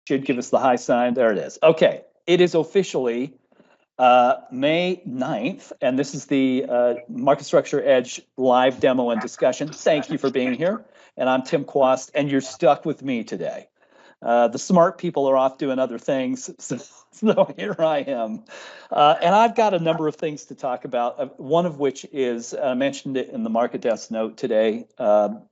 should give us the high sign. There it is. Okay, it is officially May 9th, and this is the Market Structure Edge live demo and discussion. Thank you for being here. And I'm Tim Quast, and you're stuck with me today. The smart people are off doing other things, so here I am. And I've got a number of things to talk about, one of which is, I mentioned it in the Market Desk note today, and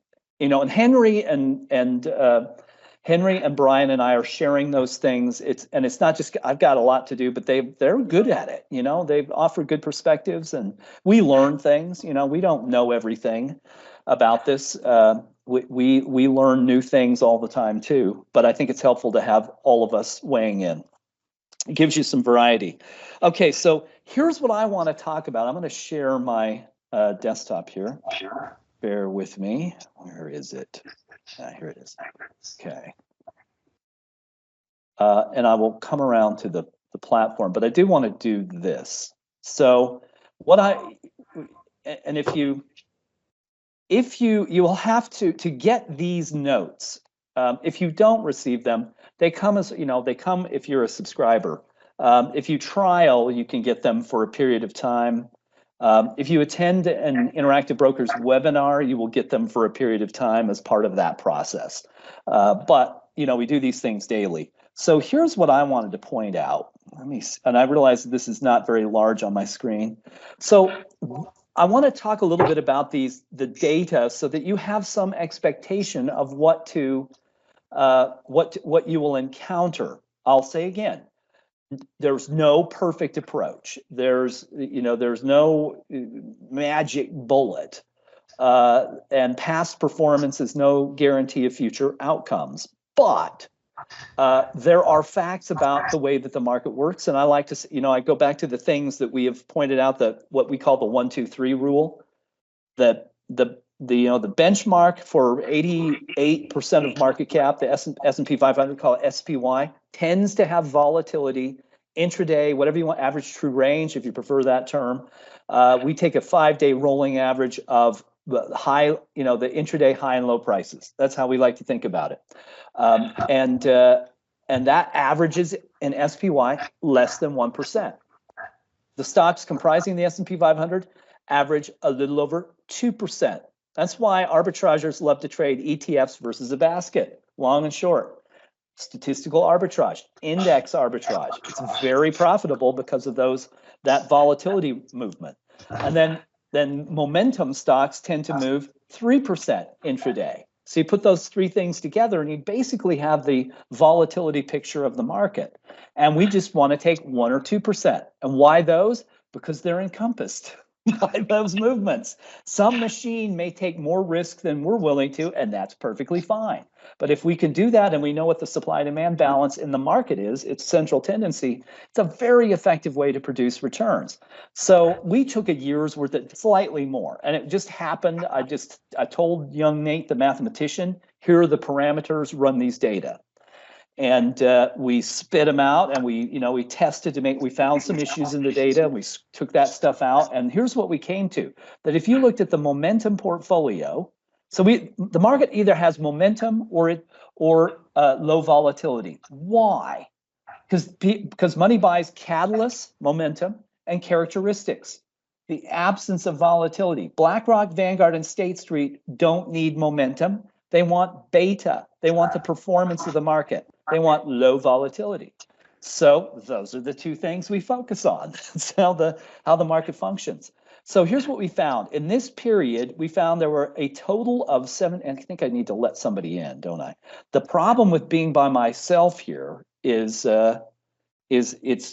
Henry and Brian and I are sharing those things. It's not just I've got a lot to do, but they're good at it. They've offered good perspectives, and we learn things. We don't know everything about this. We learn new things all the time too. But I think it's helpful to have all of us weighing in. It gives you some variety. Okay, so here's what I want to talk about. I'm going to share my desktop here. Bear with me. Where is it? Here it is. Okay. And I will come around to the platform, but I do want to do this. So if you will have to get these notes. If you don't receive them, they come as, they come if you're a subscriber. If you trial, you can get them for a period of time. If you attend an Interactive Brokers webinar, you will get them for a period of time as part of that process. But we do these things daily. So here's what I wanted to point out. And I realize this is not very large on my screen. So I want to talk a little bit about the data so that you have some expectation of what you will encounter. I'll say again, there's no perfect approach. There's no magic bullet, and past performance is no guarantee of future outcomes. But there are facts about the way that the market works, and I like to, I go back to the things that we have pointed out, what we call the 1, 2, 3 rule. That the benchmark for 88% of market cap, the S&P 500, call it SPY, tends to have volatility intraday, whatever you want, average true range, if you prefer that term. We take a 5-day rolling average of the high, the intraday high and low prices. That's how we like to think about it. And that averages in SPY less than 1%. The stocks comprising the S&P 500 average a little over 2%. That's why arbitrageurs love to trade ETFs versus a basket, long and short. Statistical arbitrage, index arbitrage. It's very profitable because of that volatility movement. And then momentum stocks tend to move 3% intraday. So you put those three things together and you basically have the volatility picture of the market. And we just want to take 1 or 2%. And why those? Because they're encompassed by those movements. Some machine may take more risk than we're willing to, and that's perfectly fine. But if we can do that and we know what the supply-demand balance in the market is, its central tendency, it's a very effective way to produce returns. So we took a year's worth of slightly more, and it just happened. I told young Nate, the mathematician, here are the parameters, run these data. And we spit them out, and we tested we found some issues in the data. We took that stuff out, and here's what we came to: that if you looked at the momentum portfolio, so the market either has momentum or low volatility. Why? Because money buys catalysts, momentum, and characteristics. The absence of volatility. BlackRock, Vanguard, and State Street don't need momentum. They want beta. They want the performance of the market. They want low volatility. So those are the two things we focus on. That's how the market functions. So here's what we found. In this period, we found there were a total of 7, and I think I need to let somebody in, don't I? The problem with being by myself here is it's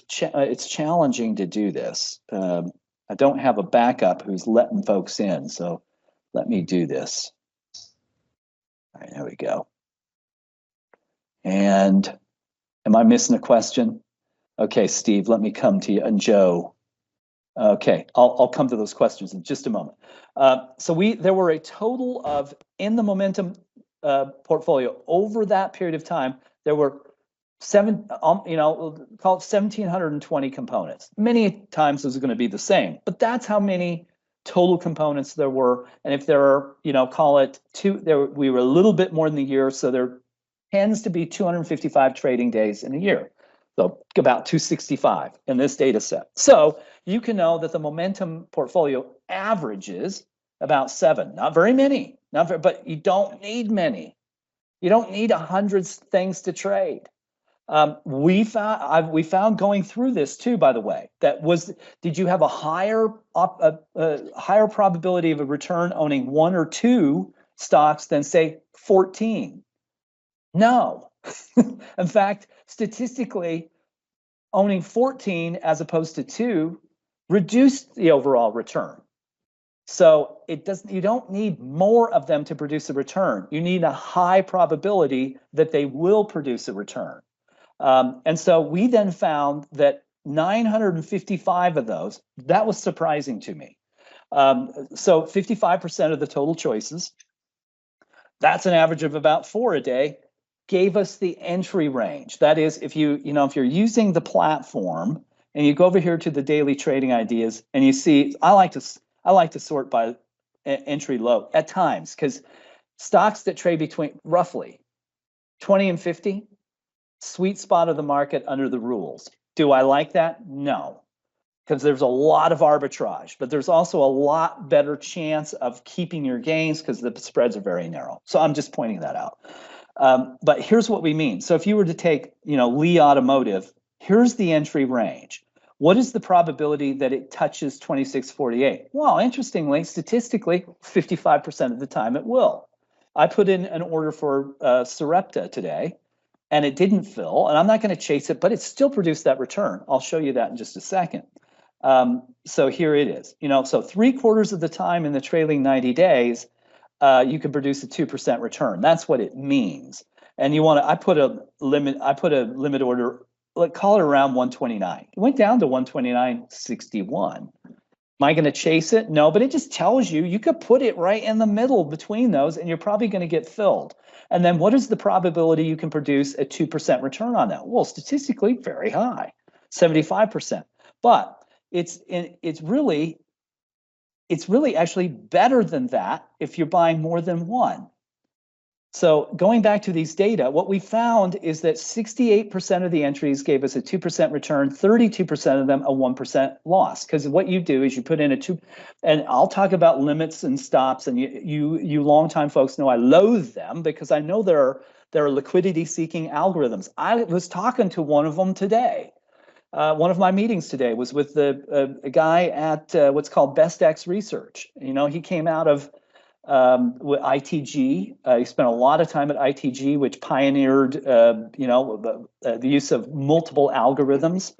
challenging to do this. I don't have a backup who's letting folks in, so let me do this. All right, there we go. And am I missing a question? Okay, Steve, let me come to you, and Joe. Okay, I'll come to those questions in just a moment. So there were a total of, in the momentum portfolio over that period of time, there were call it 1,720 components. Many times those are going to be the same, but that's how many total components there were. And if there are, call it 2, we were a little bit more than the year, so there tends to be 255 trading days in a year. So about 265 in this data set. So you can know that the momentum portfolio averages about 7. Not very many, but you don't need many. You don't need 100 things to trade. We found going through this too, by the way, did you have a higher probability of a return owning 1 or 2 stocks than say 14? No. In fact, statistically, owning 14 as opposed to 2 reduced the overall return. So you don't need more of them to produce a return. You need a high probability that they will produce a return. And so we then found that 955 of those, that was surprising to me. So 55% of the total choices, that's an average of about 4 a day, gave us the entry range. That is, if you're using the platform and you go over here to the daily trading ideas and you see, I like to sort by entry low at times, because stocks that trade between roughly 20 and 50, sweet spot of the market under the rules. Do I like that? No, because there's a lot of arbitrage, but there's also a lot better chance of keeping your gains because the spreads are very narrow. So I'm just pointing that out. But here's what we mean. So if you were to take, Lee Automotive, here's the entry range. What is the probability that it touches 2648? Well, interestingly, statistically, 55% of the time it will. I put in an order for Sarepta today, and it didn't fill, and I'm not going to chase it, but it still produced that return. I'll show you that in just a second. So here it is. So 3/4 of the time in the trailing 90 days, you can produce a 2% return. That's what it means. And I put a limit order, call it around 129. It went down to 129.61. Am I going to chase it? No, but it just tells you could put it right in the middle between those, and you're probably going to get filled. And then what is the probability you can produce a 2% return on that? Well, statistically, very high, 75%. But it's really actually better than that if you're buying more than one. So going back to these data, what we found is that 68% of the entries gave us a 2% return, 32% of them a 1% loss. Because what you do is you put in a 2, and I'll talk about limits and stops, and you longtime folks know I loathe them because I know there are liquidity-seeking algorithms. I was talking to one of them today. One of my meetings today was with a guy at what's called BestX Research. He came out of ITG. He spent a lot of time at ITG, which pioneered, the use of multiple algorithms.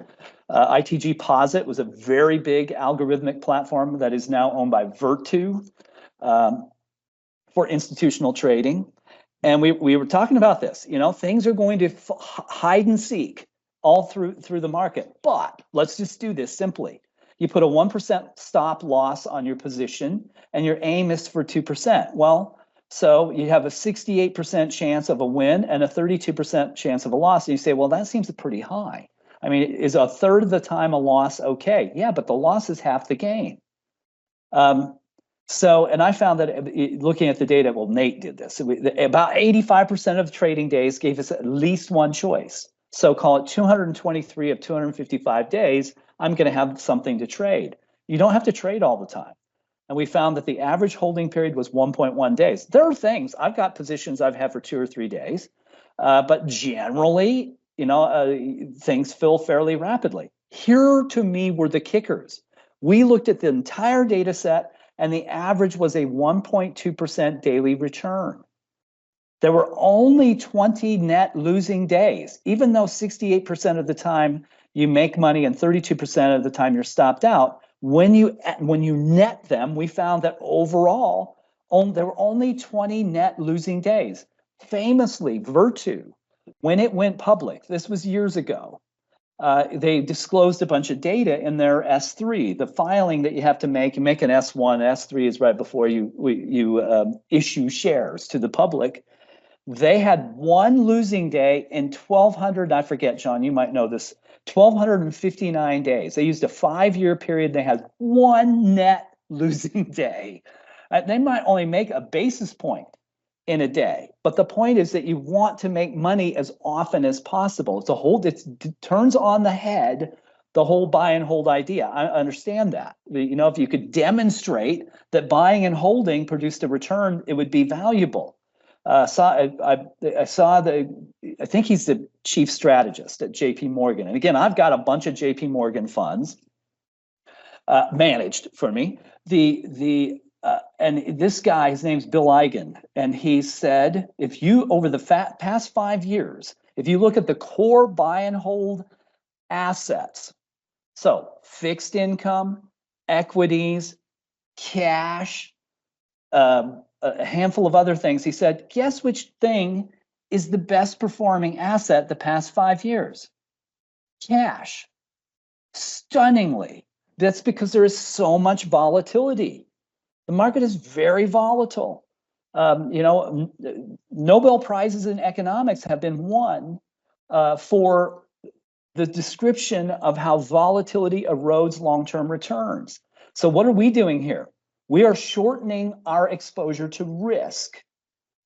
ITG Posit was a very big algorithmic platform that is now owned by Virtu for institutional trading. And we were talking about this. Things are going to hide and seek all through the market. But let's just do this simply. You put a 1% stop loss on your position, and your aim is for 2%. Well, so you have a 68% chance of a win and a 32% chance of a loss. And you say, well, that seems pretty high. I mean, is a third of the time a loss okay? Yeah, but the loss is half the gain. And I found that looking at the data, well, Nate did this. About 85% of the trading days gave us at least one choice. So call it 223 of 255 days, I'm going to have something to trade. You don't have to trade all the time. And we found that the average holding period was 1.1 days. There are things, I've got positions I've had for 2 or 3 days, but generally, things fill fairly rapidly. Here, to me, were the kickers. We looked at the entire data set, and the average was a 1.2% daily return. There were only 20 net losing days, even though 68% of the time you make money and 32% of the time you're stopped out. When you net them, we found that overall, there were only 20 net losing days. Famously, Virtu, when it went public, this was years ago, they disclosed a bunch of data in their S3, the filing that you have to make. You make an S1, S3 is right before you issue shares to the public. They had one losing day in 1,200, I forget, John, you might know this, 1,259 days. They used a 5-year period. They had one net losing day. They might only make a basis point in a day. But the point is that you want to make money as often as possible. It turns on the head the whole buy and hold idea. I understand that. You know, if you could demonstrate that buying and holding produced a return, it would be valuable. I think he's the chief strategist at JP Morgan. And again, I've got a bunch of JP Morgan funds managed for me. And this guy, his name's Bill Eigen, and he said, if you, over the past 5 years, if you look at the core buy and hold assets, so fixed income, equities, cash, a handful of other things, he said, guess which thing is the best performing asset the past 5 years? Cash. Stunningly. That's because there is so much volatility. The market is very volatile. You know, Nobel Prizes in economics have been won for the description of how volatility erodes long-term returns. So what are we doing here? We are shortening our exposure to risk,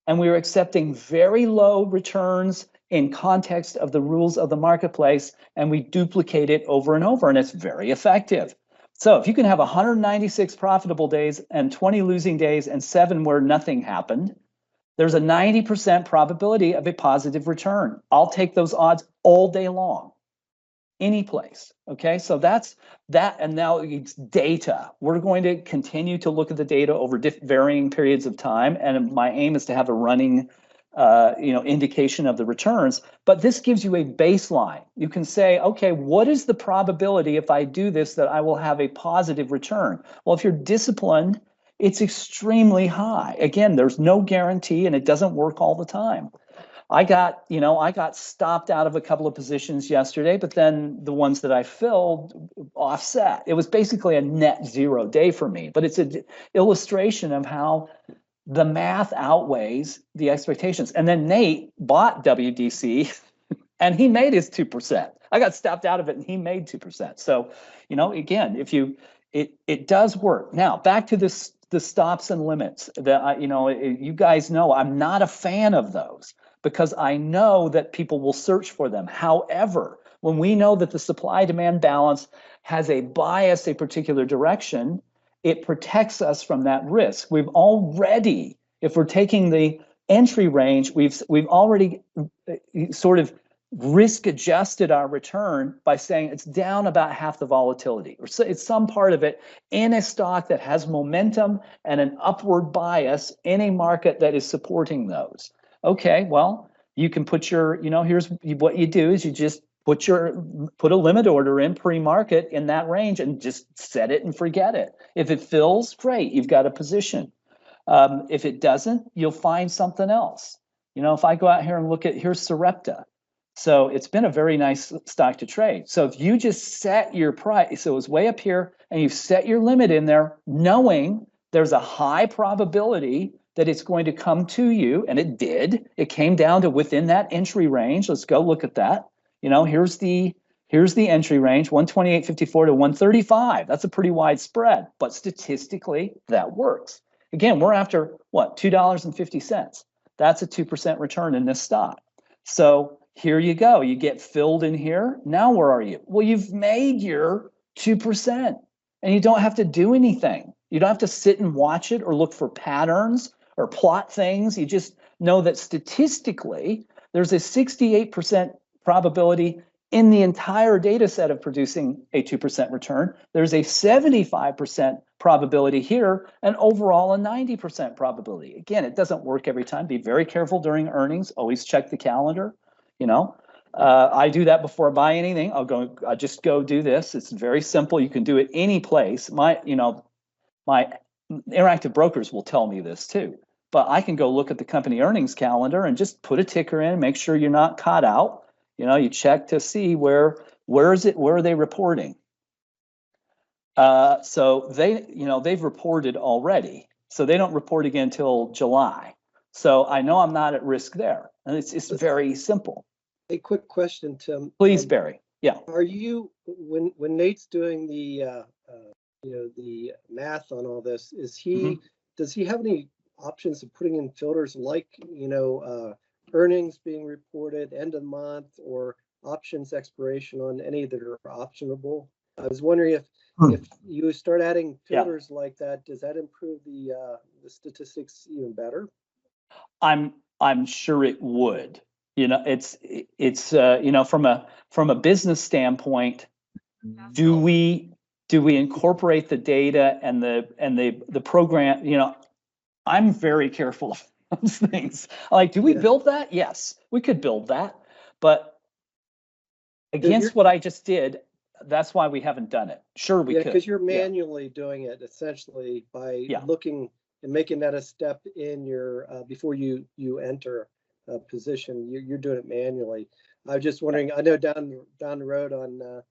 and we are accepting very low returns in context of the rules of the marketplace, and we duplicate it over and over, and it's very effective. So if you can have 196 profitable days and 20 losing days and 7 where nothing happened, there's a 90% probability of a positive return. I'll take those odds all day long, any place. Okay, so that's that. And now it's data. We're going to continue to look at the data over varying periods of time. And my aim is to have a running indication of the returns, but this gives you a baseline. You can say, okay, what is the probability if I do this that I will have a positive return? Well, if you're disciplined, it's extremely high. Again, there's no guarantee and it doesn't work all the time. I got stopped out of a couple of positions yesterday, but then the ones that I filled offset. It was basically a net zero day for me, but it's an illustration of how the math outweighs the expectations. And then Nate bought WDC and he made his 2%. I got stopped out of it and he made 2%. So, you know, again, it does work. Now, back to the stops and limits that you guys know I'm not a fan of those because I know that people will search for them. However, when we know that the supply demand balance has a bias, a particular direction, it protects us from that risk. We've already, if we're taking the entry range, we've already sort of risk adjusted our return by saying it's down about half the volatility, or so it's some part of it in a stock that has momentum and an upward bias in a market that is supporting those. Okay, well, you can put your, here's what you do is you just put a limit order in pre-market in that range and just set it and forget it. If it fills, great, you've got a position. If it doesn't, you'll find something else. If I go out here and look at, here's Sarepta. So it's been a very nice stock to trade. So if you just set your price, so it's way up here, and you set your limit in there, knowing there's a high probability that it's going to come to you, and it did. It came down to within that entry range. Let's go look at that. Here's the entry range, 128.54 to 135. That's a pretty wide spread, but statistically that works. Again, we're after what, $2.50. That's a 2% return in this stock. So here you go. You get filled in here. Now where are you? Well, you've made your 2%, and you don't have to do anything. You don't have to sit and watch it or look for patterns or plot things. You just know that statistically there's a 68% probability in the entire data set of producing a 2% return. There's a 75% probability here, and overall a 90% probability. Again, it doesn't work every time. Be very careful during earnings. Always check the calendar. I do that before I buy anything. I just go do this. It's very simple. You can do it any place. My interactive brokers will tell me this too. But I can go look at the company earnings calendar and just put a ticker in, make sure you're not caught out. You check to see where are they reporting. So they've reported already. So they don't report again until July. So I know I'm not at risk there. And it's very simple. A quick question, Tim. Please, Barry. Yeah. Are you, when Nate's doing the the math on all this, does he have any options of putting in filters like, earnings being reported, end of month, or options expiration on any that are optionable? I was wondering if you start adding Yeah. filters like that, does that improve the statistics even better? I'm sure it would. It's from a business standpoint, do we incorporate the data and the program? I'm very careful of those things. Like, do we Yeah. build that? Yes, we could build that, but Because against what I just did, that's why we haven't done it. Sure, we could. because you're Yeah. manually doing it essentially by Yeah. looking and making that a step in your before you enter a position. You're doing it manually. I was just wondering. I know down the road on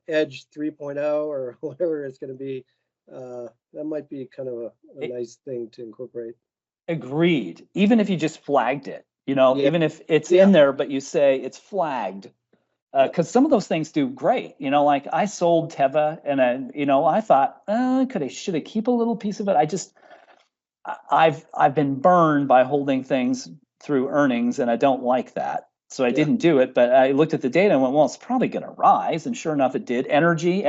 Edge 3.0 or whatever it's going to be, that might be kind of a nice thing to incorporate. Agreed. Even if you just flagged it, Yeah. even if it's Yeah. in there, but you say it's flagged, Yep. because some of those things do great. Like I sold Teva, and I thought, should I keep a little piece of it? I've been burned by holding things through earnings, and I don't like that. So I Yeah. didn't do it, but I looked at the data and went, well, it's probably going to rise, and sure enough, it did. NRG,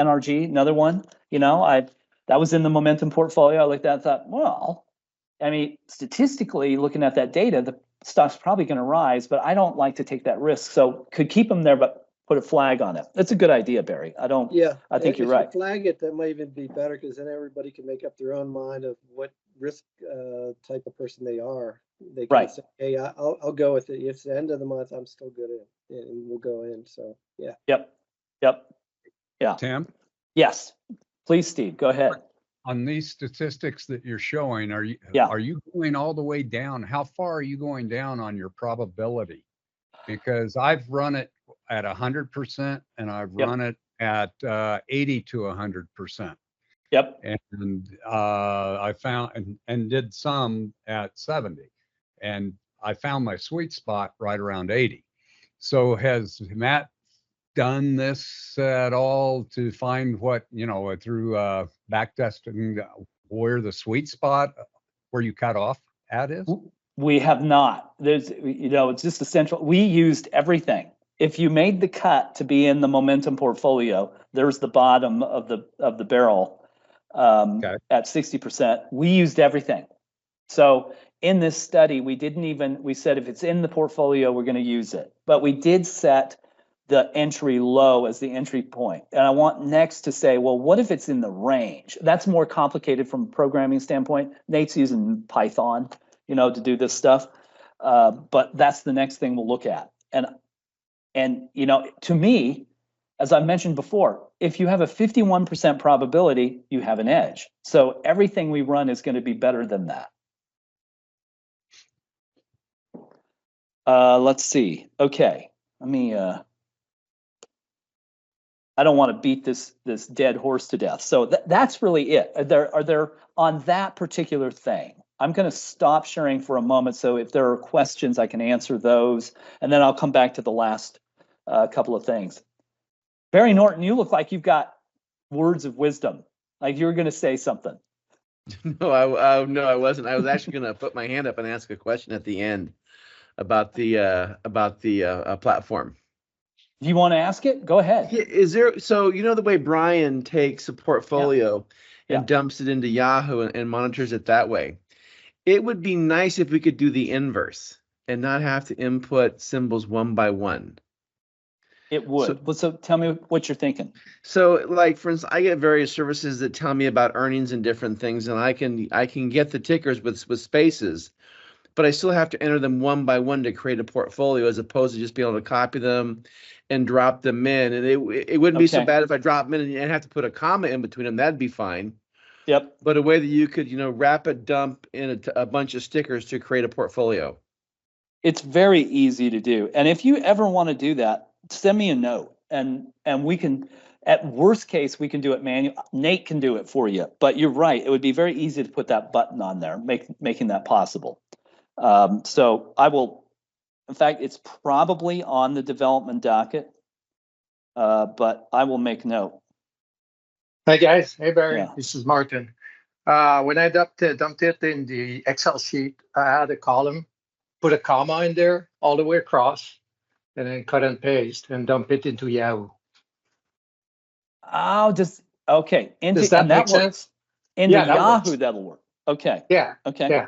another one. That was in the momentum portfolio. I looked at it and thought, well, I mean, statistically, looking at that data, the stock's probably going to rise, but I don't like to take that risk. So could keep them there, but put a flag on it. That's a good idea, Barry. Yeah. I think you're If right. you flag it, that might even be better because then everybody can make up their own mind of what risk type of person they are. They can Right. say, hey, I'll go with it. If it's the end of the month, I'm still good in, and we'll go in. So yeah. Yep. Yeah. Tim, Yes. Please, Steve, go ahead. on these statistics that you're showing, are you going all the way down? How far are you going down on your probability? Because I've run it at 100% and I've run it at 80 to 100%. Yep. And I found and did some at 70, and I found my sweet spot right around 80. So has Matt done this at all to find what, through back testing, where the sweet spot where you cut off at is? We have not. It's just essential. We used everything. If you made the cut to be in the momentum portfolio, there's the bottom of the barrel at 60%. We used everything. So in this study, we said if it's in the portfolio, we're going to use it. But we did set the entry low as the entry point. And I want next to say, well, what if it's in the range? That's more complicated from a programming standpoint. Nate's using Python, to do this stuff. But that's the next thing we'll look at. And to me, as I mentioned before, if you have a 51% probability, you have an edge. So everything we run is going to be better than that. Let's see. Okay, let me. I don't want to beat this dead horse to death. So that's really it. Are there on that particular thing? I'm going to stop sharing for a moment. So if there are questions, I can answer those, and then I'll come back to the last couple of things. Barry Norton, you look like you've got words of wisdom. Like you were going to say something. No, I wasn't. I was actually going to put my hand up and ask a question at the end about the platform. Do you want to ask it? Go ahead. Is there, so the way Brian takes a portfolio and dumps it into Yahoo and monitors it that way? It would be nice if we could do the inverse and not have to input symbols one by one. It would. So tell me what you're thinking. So, like, for instance, I get various services that tell me about earnings and different things, and I can get the tickers with spaces, but I still have to enter them one by one to create a portfolio, as opposed to just being able to copy them and drop them in. And it wouldn't be so bad if I drop them in and have to put a comma in between them. That'd be fine. Yep. But a way that you could, rapid dump in a bunch of stickers to create a portfolio. It's very easy to do. And if you ever want to do that, send me a note and we can, at worst case, we can do it manual. Nate can do it for you, but you're right. It would be very easy to put that button on there, making that possible. So I will, in fact, it's probably on the development docket, but I will make note. Hey guys, hey Barry, Yeah. this is Martin. When I dumped it in the Excel sheet, I had a column, put a comma in there all the way across, and then cut and paste and dump it into Yahoo. Oh, okay. Does that And make that works. sense? Into Yeah, that Yahoo, works. that'll work. Okay. Yeah, Okay. yeah.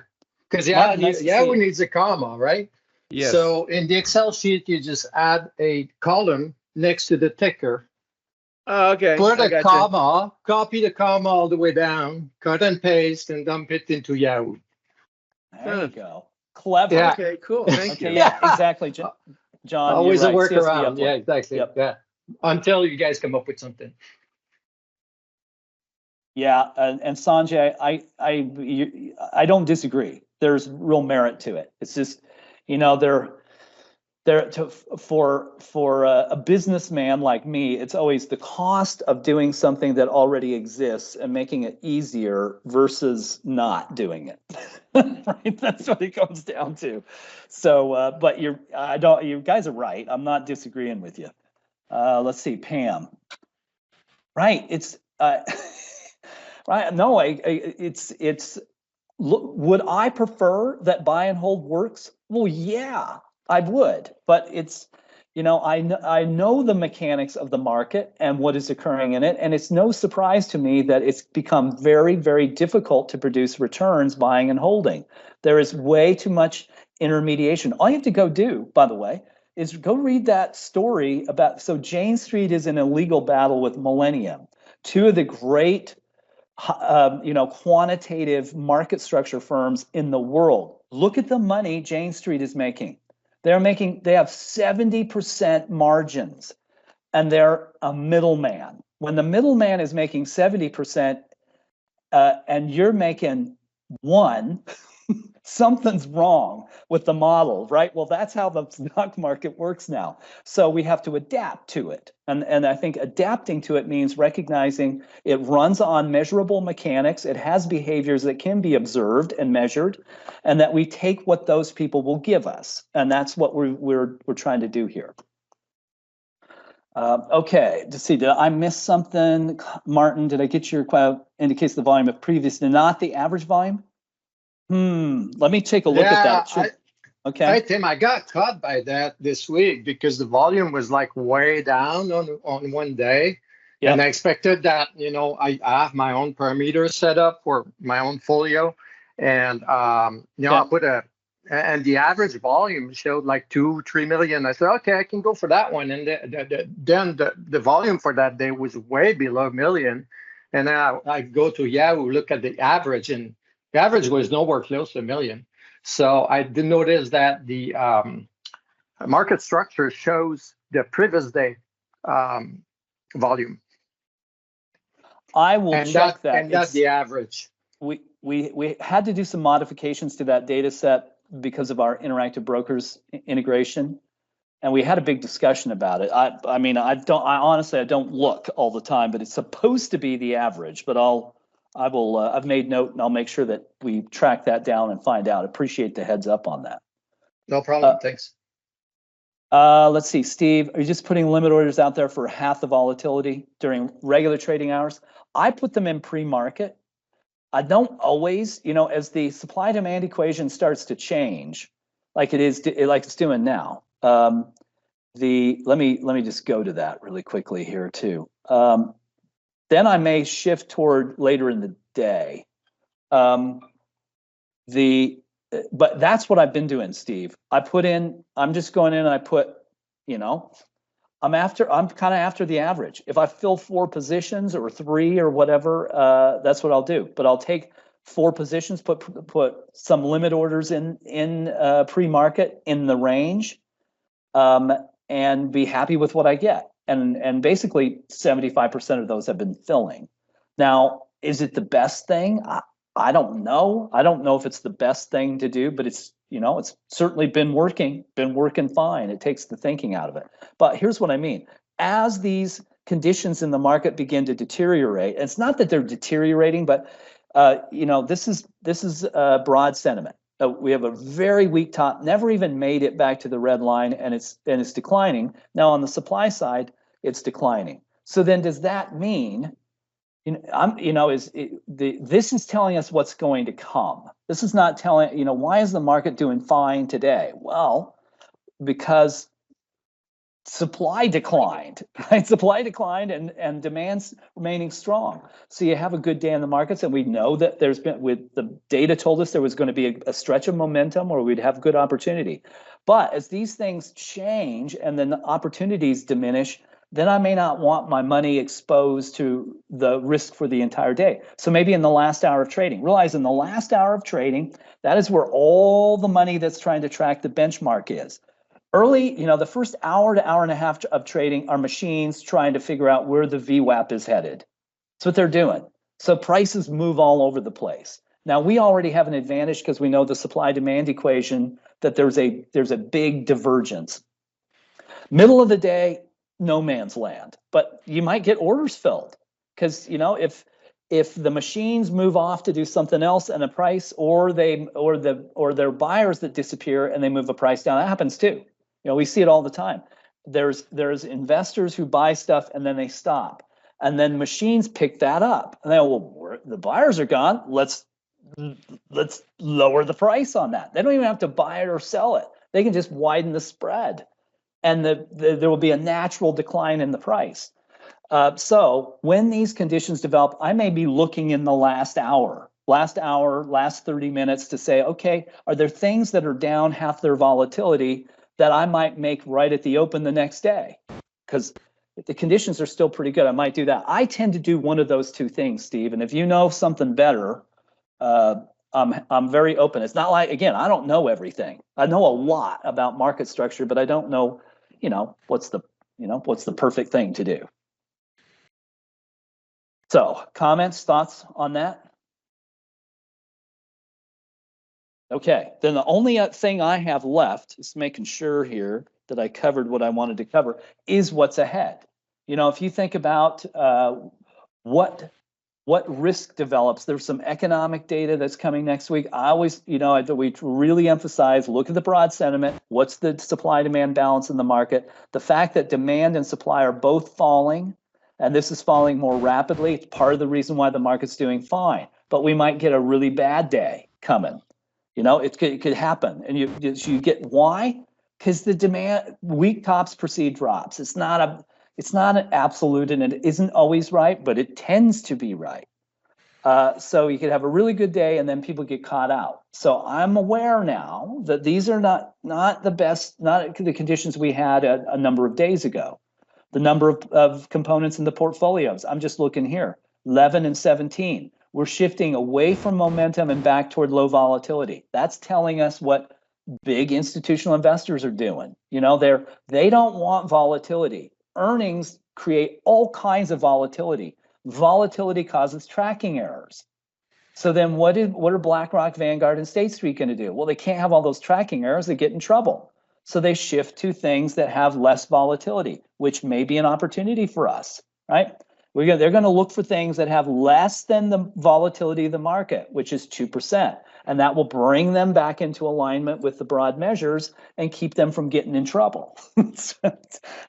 Because Martin, nice to see Yahoo you. needs a comma, right? Yes. So in the Excel sheet, you just add a column next to the ticker. Oh, okay. Put I a gotcha. comma, copy the comma all the way down, cut and paste, and dump it into Yahoo. There you go. Clever. Yeah. Okay, cool. Thank Okay, you. yeah, exactly. John, Always you're a right. CSV workaround. upload. Yeah, exactly. Yep. Yeah. Until you guys come up with something. Yeah, and Sanjay, I don't disagree. There's real merit to it. It's just, for a businessman like me, it's always the cost of doing something that already exists and making it easier versus not doing it. Right? That's what it comes down to. So, but you guys are right. I'm not disagreeing with you. Let's see, Pam. Right, it's right. No, it's. Would I prefer that buy and hold works? Well, yeah, I would, but it's, I know the mechanics of the market and what is occurring in it, and it's no surprise to me that it's become very, very difficult to produce returns buying and holding. There is way too much intermediation. All you have to go do, by the way, is go read that story about. So Jane Street is in a legal battle with Millennium, two of the great quantitative market structure firms in the world. Look at the money Jane Street is making. They have 70% margins, and they're a middleman. When the middleman is making 70%, and you're making 1, something's wrong with the model, right? Well, that's how the stock market works now. So we have to adapt to it. And I think adapting to it means recognizing it runs on measurable mechanics. It has behaviors that can be observed and measured, and that we take what those people will give us. And that's what we're trying to do here. Okay, to see, did I miss something? Martin, did I get your indicates the volume of previous, not the average volume? Let me take a look at that. Okay. Hey, Tim, I got caught by that this week because the volume was like way down on one day. Yep. And I expected that, I have my own parameter set up for my own folio. And, I put and the average volume showed like 2-3 million. I said, okay, I can go for that one. And then the volume for that day was way below 1 million. And then I go to Yahoo, look at the average, and the average was nowhere close to 1 million. So I did notice that the market structure shows the previous day volume. I will check that. And that's the average. We had to do some modifications to that data set because of our interactive brokers integration, and we had a big discussion about it. I honestly don't look all the time, but it's supposed to be the average. But I've made note, and I'll make sure that we track that down and find out. Appreciate the heads up on that. No problem. Thanks. Let's see, Steve, are you just putting limit orders out there for half the volatility during regular trading hours? I put them in pre-market. I don't always, as the supply demand equation starts to change, like it's doing now. Let me just go to that really quickly here too. Then I may shift toward later in the day. But that's what I've been doing, Steve. I'm just going in and I put, I'm kind of after the average. If I fill 4 positions or 3 or whatever, that's what I'll do. But I'll take 4 positions, put some limit orders in pre-market in the range, and be happy with what I get. And basically 75% of those have been filling. Now, is it the best thing? I don't know. I don't know if it's the best thing to do, but it's certainly been working fine. It takes the thinking out of it. But here's what I mean. As these conditions in the market begin to deteriorate, and it's not that they're deteriorating, but this is broad sentiment. We have a very weak top, never even made it back to the red line, and it's declining. Now on the supply side, it's declining. So then does that mean, This is telling us what's going to come. This is not telling, why is the market doing fine today? Well, because supply declined, right? Supply declined and demand's remaining strong. So you have a good day in the markets, and we know that there's been, with the data told us there was going to be a stretch of momentum where we'd have good opportunity. But as these things change and then the opportunities diminish, then I may not want my money exposed to the risk for the entire day. So maybe in the last hour of trading, realize in the last hour of trading, that is where all the money that's trying to track the benchmark is. Early, the first hour to hour and a half of trading are machines trying to figure out where the VWAP is headed. That's what they're doing. So prices move all over the place. Now, we already have an advantage because we know the supply-demand equation, that there's a big divergence. Middle of the day, no man's land, but you might get orders filled because if the machines move off to do something else and the price, or they're buyers that disappear and they move the price down, that happens too. We see it all the time. There's investors who buy stuff and then they stop, and then machines pick that up and they go, well, the buyers are gone. Let's lower the price on that. They don't even have to buy it or sell it. They can just widen the spread, and there will be a natural decline in the price. So when these conditions develop, I may be looking in the last hour, last 30 minutes to say, okay, are there things that are down half their volatility that I might make right at the open the next day? Because if the conditions are still pretty good, I might do that. I tend to do one of those two things, Steve. And if you know something better, I'm very open. It's not like, again, I don't know everything. I know a lot about market structure, but I don't know, what's the perfect thing to do. So, comments, thoughts on that? Okay, then the only thing I have left is making sure here that I covered what I wanted to cover is what's ahead. If you think about what risk develops, there's some economic data that's coming next week. I always, we really emphasize, look at the broad sentiment. What's the supply-demand balance in the market? The fact that demand and supply are both falling, and this is falling more rapidly, it's part of the reason why the market's doing fine. But we might get a really bad day coming. It could happen. And you get why? Because the demand, weak tops precede drops. It's not an absolute, and it isn't always right, but it tends to be right. So you could have a really good day and then people get caught out. So I'm aware now that these are not the best, not the conditions we had a number of days ago. The number of components in the portfolios, I'm just looking here, 11 and 17. We're shifting away from momentum and back toward low volatility. That's telling us what big institutional investors are doing. They don't want volatility. Earnings create all kinds of volatility. Volatility causes tracking errors. So then what are BlackRock, Vanguard, and State Street going to do? Well, they can't have all those tracking errors. They get in trouble. So they shift to things that have less volatility, which may be an opportunity for us, right? They're going to look for things that have less than the volatility of the market, which is 2%. And that will bring them back into alignment with the broad measures and keep them from getting in trouble. It's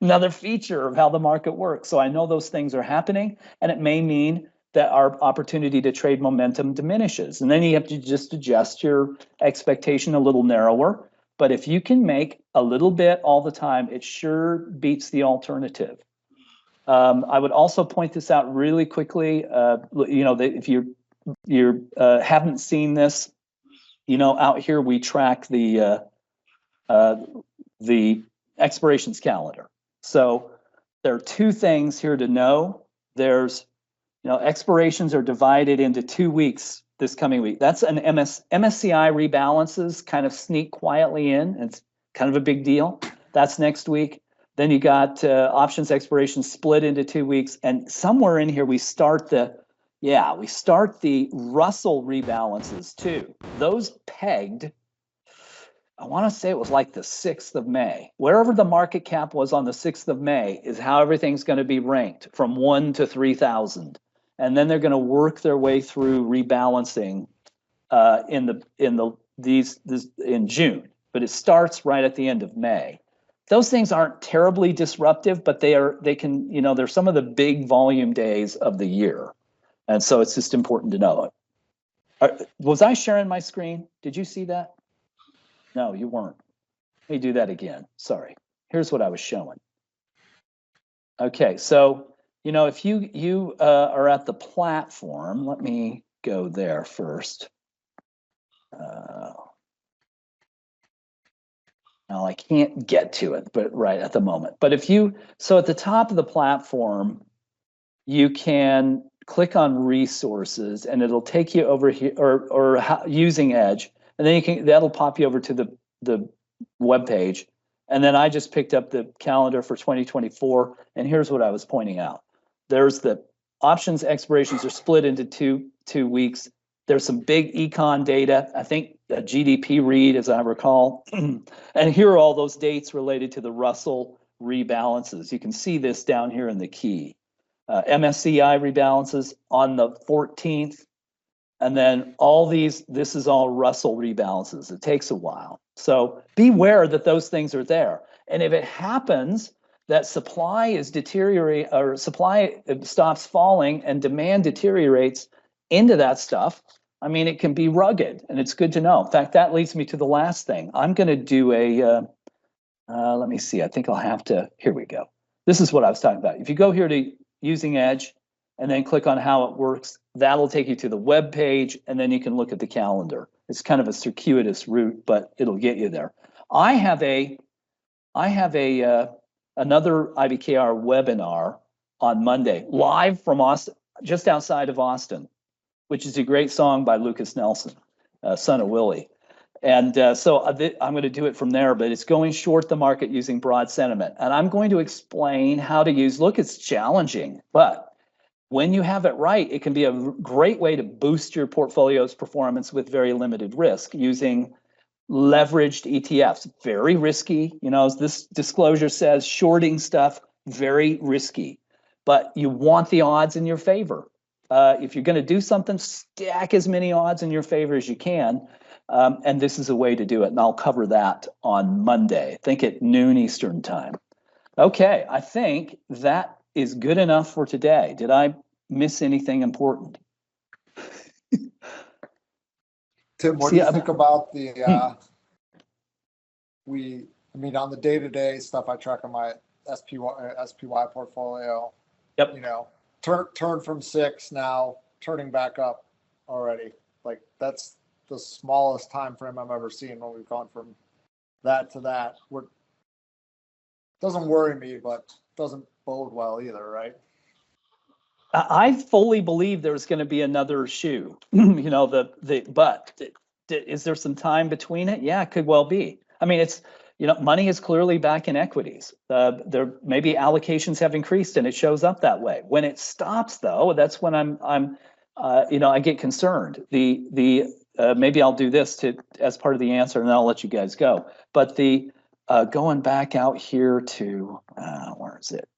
another feature of how the market works. So I know those things are happening, and it may mean that our opportunity to trade momentum diminishes. And then you have to just adjust your expectation a little narrower. But if you can make a little bit all the time, it sure beats the alternative. I would also point this out really quickly. That if you haven't seen this, out here we track the expirations calendar. So there are two things here to know. There's, expirations are divided into 2 weeks this coming week. That's an MSCI rebalances kind of sneak quietly in. It's kind of a big deal. That's next week. Then you got options expiration split into 2 weeks, and somewhere in here we start the Russell rebalances too. Those pegged, I want to say it was like the 6th of May. Wherever the market cap was on the 6th of May is how everything's going to be ranked from 1 to 3,000, and then they're going to work their way through rebalancing in June. But it starts right at the end of May. Those things aren't terribly disruptive, but they're some of the big volume days of the year. And so it's just important to know. Was I sharing my screen? Did you see that? No, you weren't. Let me do that again. Sorry. Here's what I was showing. Okay, so if you are at the platform, let me go there first. Now I can't get to it, but right at the moment. But so at the top of the platform, you can click on resources, and it'll take you over here, or using Edge, and then that'll pop you over to the web page. And then I just picked up the calendar for 2024, and here's what I was pointing out. There's the options expirations are split into two weeks. There's some big econ data, I think a GDP read, as I recall. And here are all those dates related to the Russell rebalances. You can see this down here in the key. MSCI rebalances on the 14th. And then this is all Russell rebalances. It takes a while. So beware that those things are there. And if it happens that supply is deteriorating, or supply stops falling and demand deteriorates into that stuff, I mean, it can be rugged, and it's good to know. In fact, that leads me to the last thing. I'm going to do let me see. I think I'll have to, here we go. This is what I was talking about. If you go here to using Edge and then click on how it works, that'll take you to the web page, and then you can look at the calendar. It's kind of a circuitous route, but it'll get you there. I have another IBKR webinar on Monday, live from Austin, just outside of Austin, which is a great song by Lucas Nelson, son of Willie. And so I'm going to do it from there, but it's going short the market using broad sentiment. And I'm going to explain how to use, look, it's challenging, but when you have it right, it can be a great way to boost your portfolio's performance with very limited risk using leveraged ETFs. Very risky, as this disclosure says, shorting stuff, very risky, but you want the odds in your favor. If you're going to do something, stack as many odds in your favor as you can. And this is a way to do it. And I'll cover that on Monday, I think at noon Eastern time. Okay, I think that is good enough for today. Did I miss anything important? Tim, what do you think about the, on the day-to-day stuff I track on my SPY portfolio, yep. Turn from 6 now, turning back up already. Like that's the smallest time frame I've ever seen when we've gone from that to that. What doesn't worry me, but doesn't bode well either, right? I fully believe there's going to be another shoe. But is there some time between it? Yeah, it could well be. I mean, it's money is clearly back in equities. There maybe allocations have increased and it shows up that way. When it stops, though, that's when I get concerned. Maybe I'll do this as part of the answer, and then I'll let you guys go. But going back out here to where is it?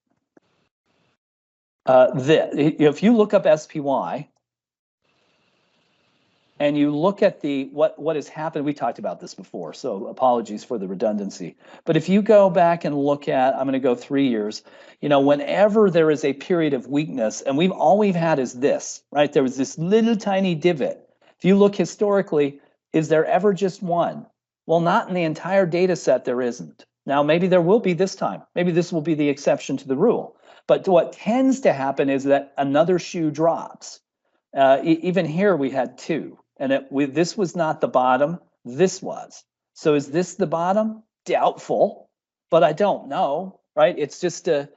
If you look up SPY and you look at what has happened, we talked about this before, so apologies for the redundancy. But if you go back and look at, I'm going to go 3 years, whenever there is a period of weakness, and all we've had is this, right? There was this little tiny divot. If you look historically, is there ever just one? Well, not in the entire data set, there isn't. Now, maybe there will be this time. Maybe this will be the exception to the rule. But what tends to happen is that another shoe drops. Even here, we had 2. And this was not the bottom. This was. So is this the bottom? Doubtful, but I don't know, right? It's just a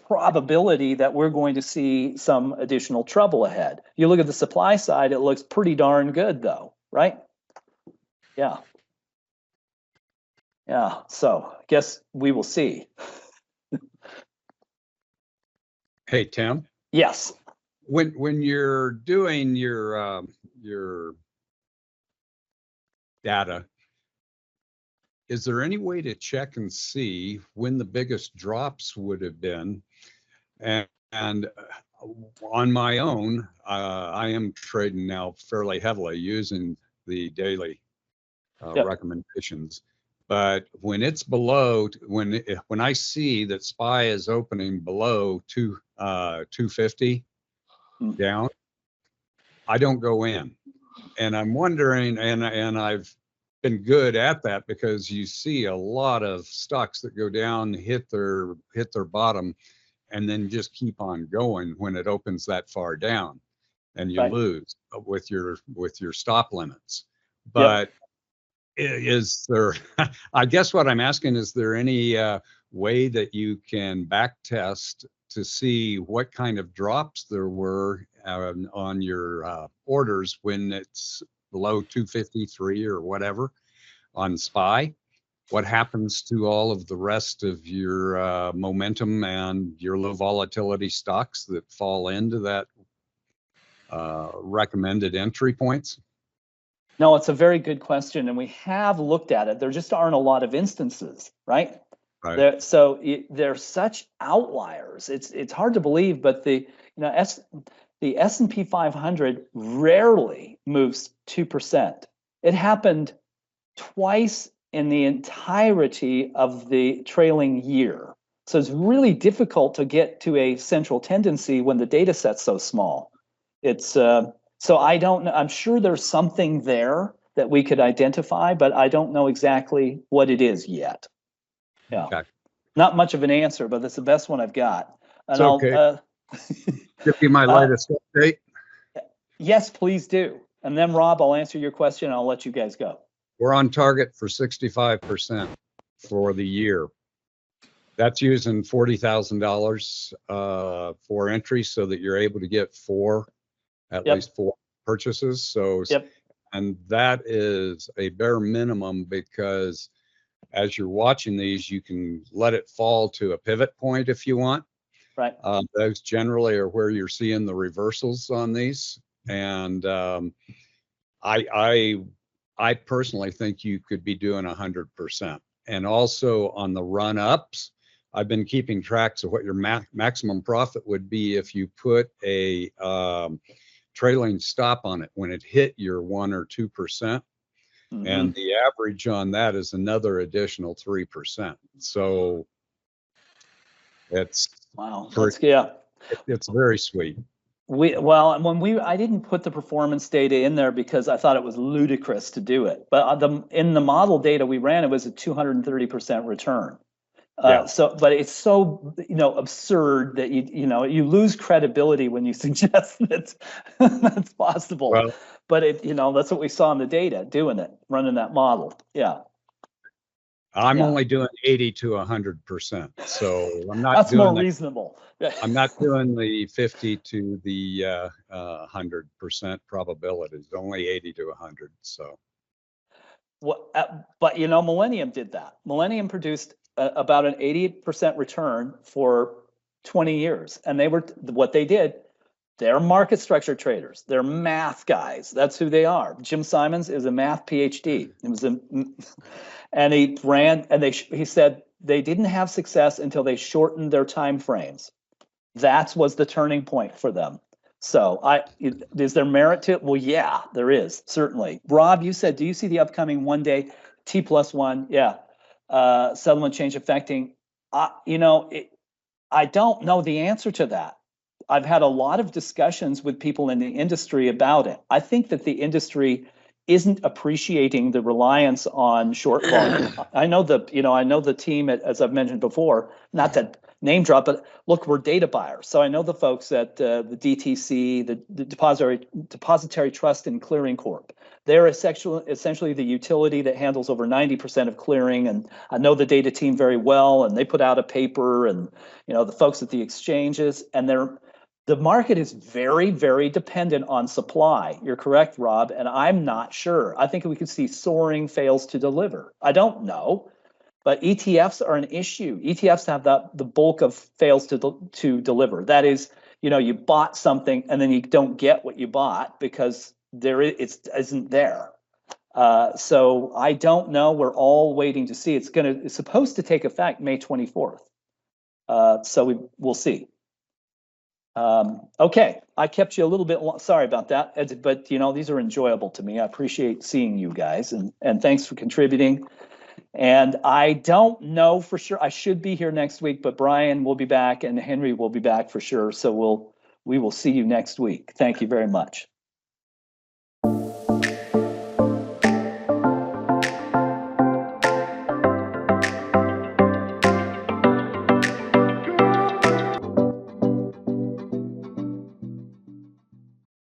probability that we're going to see some additional trouble ahead. You look at the supply side, it looks pretty darn good, though, right? Yeah. Yeah. So I guess we will see. Hey, Tim. Yes. When you're doing your data, is there any way to check and see when the biggest drops would have been? And on my own, I am trading now fairly heavily using the daily recommendations. But when it's below, when I see that SPY is opening below 250, down, I don't go in. And I'm wondering, and I've been good at that because you see a lot of stocks that go down, hit their bottom, and then just keep on going when it opens that far down, and you Right. lose with your stop limits. Yep. But is there, I guess what I'm asking, is there any way that you can back test to see what kind of drops there were on your orders when it's below 253 or whatever on SPY? What happens to all of the rest of your momentum and your low volatility stocks that fall into that recommended entry points? No, it's a very good question, and we have looked at it. There just aren't a lot of instances, right? Right. They're such outliers. It's hard to believe, but the S&P 500 rarely moves 2%. It happened twice in the entirety of the trailing year. So it's really difficult to get to a central tendency when the data set's so small. So I don't know. I'm sure there's something there that we could identify, but I don't know exactly what it is yet. Yeah. Okay. Not much of an answer, but that's the best one I've got. And It's okay. Give you my latest update. Yes, please do. And then Rob, I'll answer your question and I'll let you guys go. We're on target for 65% for the year. That's using $40,000 for entry so that you're able to get at least four purchases. So, and that is a bare minimum because as you're watching these, you can let it fall to a pivot point if you want. Right. Those generally are where you're seeing the reversals on these. And I personally think you could be doing 100%. And also on the run ups, I've been keeping tracks of what your maximum profit would be if you put a trailing stop on it when it hit your 1 or 2%. Mm-hmm. And the average on that is another additional 3%. So it's it's very sweet. I didn't put the performance data in there because I thought it was ludicrous to do it. But in the model data we ran, it was a 230% return. But it's so absurd that you lose credibility when you suggest that that's possible. Well, but that's what we saw in the data, doing it, running that model. Yeah. I'm only doing 80 to 100%, so I'm not. That's more reasonable. I'm not doing the 50 to the 100% probabilities. Only 80 to 100. So. But Millennium did that. Millennium produced about an 80% return for 20 years, and what they did. They're market structure traders. They're math guys. That's who they are. Jim Simons is a math PhD. And he ran, and he said they didn't have success until they shortened their time frames. That was the turning point for them. So is there merit to it? Well, yeah, there is, certainly. Rob, you said, do you see the upcoming 1 day T+1? Yeah. Settlement change affecting, I don't know the answer to that. I've had a lot of discussions with people in the industry about it. I think that the industry isn't appreciating the reliance on short volume. I know the team as I've mentioned before, not to name drop, but look, we're data buyers. So I know the folks at the DTC, the Depository Trust and Clearing Corp. They're essentially the utility that handles over 90% of clearing. And I know the data team very well, and they put out a paper, and the folks at the exchanges, and the market is very, very dependent on supply. You're correct, Rob, and I'm not sure. I think we could see soaring fails to deliver. I don't know, but ETFs are an issue. ETFs have the bulk of fails to deliver. That is, you bought something and then you don't get what you bought because it isn't there. So I don't know. We're all waiting to see. It's supposed to take effect May 24th. So we'll see. Okay, I kept you a little bit long. Sorry about that, but these are enjoyable to me. I appreciate seeing you guys, and thanks for contributing. And I don't know for sure. I should be here next week, but Brian will be back and Henry will be back for sure. So we will see you next week. Thank you very much.